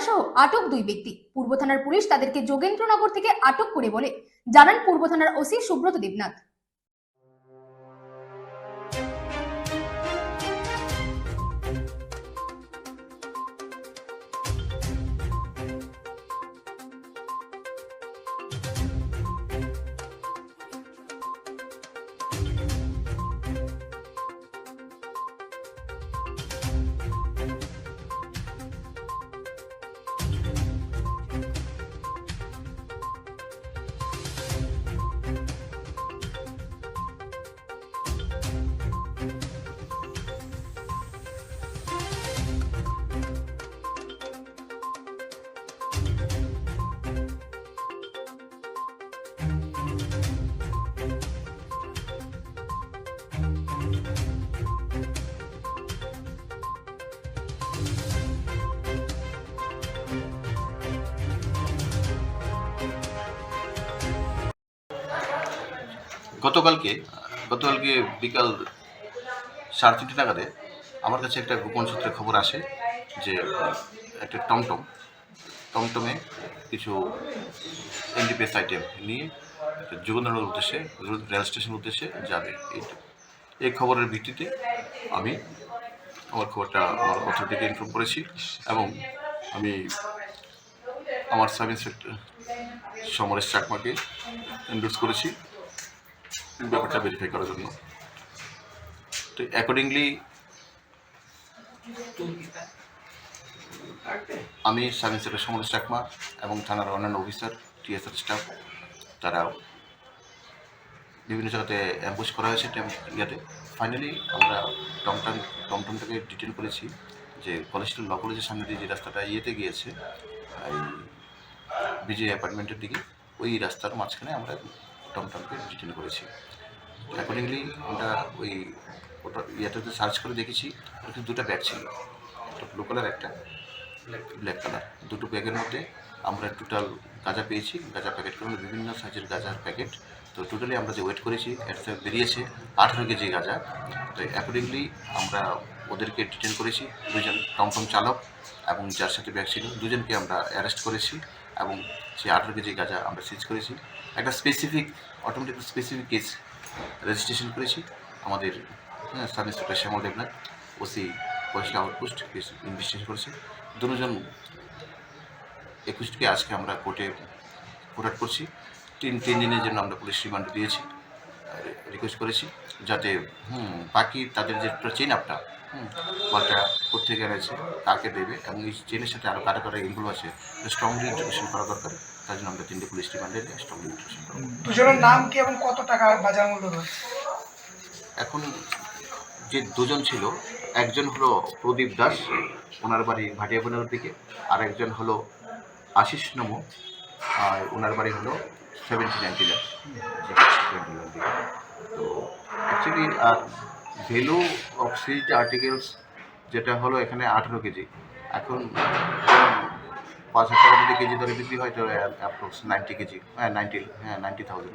সহ আটক 2 ব্যক্তি। পূর্ব থানার পুলিশ তাদেরকে যোগেন্দ্রনগর থেকে আটক করে বলে জানান পূর্ব থানার ওসি সুব্রত দেবনাথ। গতকালকে বিকাল 3:30 নাগাদে আমার কাছে একটা গোপন সূত্রে খবর আসে যে একটা টমটমে কিছু এনডিপিএস আইটেম নিয়ে যোগেন্দ্রনগর উদ্দেশ্যে রেল স্টেশনের উদ্দেশ্যে যাবে। এই খবরের ভিত্তিতে আমি আমার অথরিটিকে ইনফর্ম করেছি এবং আমি আমার সাব ইন্সপেক্টর সমরেশ চাকমাকে এন্ডোর্স করেছি ব্যাপারটা ভেরিফাই করার জন্য। তো অ্যাকর্ডিংলি আমি সাব ইন্সপেক্টর সমরেশ চাকমা এবং থানার অন্যান্য অফিসার টিএসআর স্টাফ তারা বিভিন্ন জায়গাতে অ্যাম্বুশ করা হয়েছে ইয়াতে। ফাইনালি আমরা টমটমটাকে ডিটেন করেছি যে কলেজ স্ট্রিট ল কলেজের সামনে দিয়ে যে রাস্তাটা ইয়েতে গিয়েছে এই বিজয় অ্যাপার্টমেন্টের দিকে, ওই রাস্তার মাঝখানে আমরা টমটমকে ডিটেন করেছি। অ্যাকর্ডিংলি আমরা ওটা ইয়েটাতে সার্চ করে দেখেছি ওখানে 2টা ব্যাগ ছিল, একটা ব্লু কালার একটা ব্ল্যাক কালার। দুটো ব্যাগের মধ্যে আমরা টোটাল গাঁজা পেয়েছি, গাঁজা প্যাকেটগুলো বিভিন্ন সাইজের গাঁজার প্যাকেট। তো টোটালি আমরা যে ওয়েট করেছি এটা বেরিয়েছে 18 কেজি গাঁজা। তো অ্যাকর্ডিংলি আমরা ওদেরকে ডিটেন করেছি, 2জন টমটম চালক এবং যার সাথে ব্যাগ ছিল 2জনকে আমরা অ্যারেস্ট করেছি এবং সেই 18 কেজি গাঁজা আমরা সিজ করেছি। একটা অটোমেটিক স্পেসিফিক কেস রেজিস্ট্রেশন করেছি আমাদের সাব ইন্সপেক্টর শ্যামল দেবনাথ, ওসি পয়সা আউটপোস্ট কেস ইনভেস্টিগেশন করেছে। 2জন একুশকে আজকে আমরা কোর্টে ফরওয়ার্ড করছি। 3 দিনের জন্য আমরা পুলিশ রিমান্ড দিয়েছি, রিকোয়েস্ট করেছি যাতে বাকি তাদের যে চেন আপটা বলটা কোথেকে এনেছে, কাকে দেবে এবং এই চেনের সাথে আরও কারা ইনভলভ আছে স্ট্রংলি ইন্টারোগেশন করা দরকার। তার জন্য আমরা 3টে পুলিশ রিমান্ডে স্ট্রংলি ইন্টারোগেশন করব। 2জনের নাম কি এবং কত টাকা বাজার মূল্য রয়েছে? এখন যে 2জন ছিল, একজন হলো প্রদীপ দাস, ওনার বাড়ি ভাটিয়াবনের দিকে, আর একজন হলো আশিস নমো, আর ওনার বাড়ি হলো 70-90 দিকে। তো অ্যাকচুয়ালি আর ভ্যালু অফ সিজ আর্টিকেলস যেটা হলো এখানে 18 কেজি। এখন 5,000 টাকা যদি কেজি ধরে বিক্রি হয় তো অ্যাপ্রক্স 90 কেজি, 90,000 হবে।